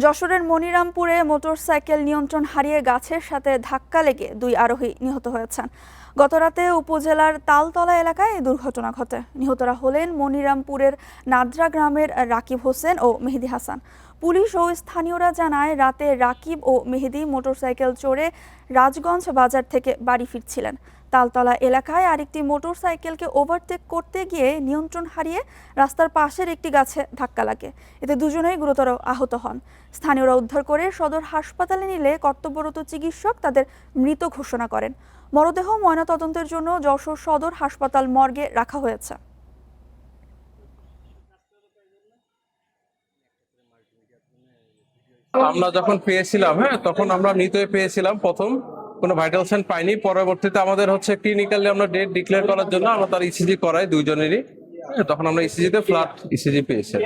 যশোরের মনিরামপুরে মোটরসাইকেল নিয়ন্ত্রণ হারিয়ে গাছের সাথে ধাক্কা লেগে 2 আরোহী নিহত হয়েছেন। গতরাতে উপজেলার তালতলা এলাকায় এই দুর্ঘটনা ঘটে। নিহতরা হলেন মনিরামপুরের নাদরা গ্রামের রাকিব হোসেন ও মেহেদি হাসান। পুলিশ ও স্থানীয়রা জানায়, রাতে রাকিব ও মেহেদি মোটরসাইকেল চড়ে রাজগঞ্জ বাজার থেকে বাড়ি ফিরছিলেন। তালতলা এলাকায় আরেকটি মোটরসাইকেলকে ওভারটেক করতে গিয়ে নিয়ন্ত্রণ হারিয়ে রাস্তার পাশের একটি গাছে ধাক্কা লাগে। এতে দুজনেই গুরুতর আহত হন। স্থানীয়রা উদ্ধার করে সদর হাসপাতালে নিলে কর্তব্যরত চিকিৎসক তাদের মৃত ঘোষণা করেন। মরদেহ ময়নাতদন্তের জন্য যশোর সদর হাসপাতাল মর্গে রাখা হয়েছে। আমরা যখন পেয়েছিলাম, তখন আমরা মৃত পেয়েছিলাম। প্রথম কোনো ভাইটাল সাইন পাইনি। পরবর্তীতে আমাদের ক্লিনিক্যালি আমরা ডেট ডিক্লেয়ার করার জন্য আমরা তার ইসিজি করাই দুইজনেরই। তখন আমরা ইসিজিতে ফ্ল্যাট ইসিজি পেয়েছি।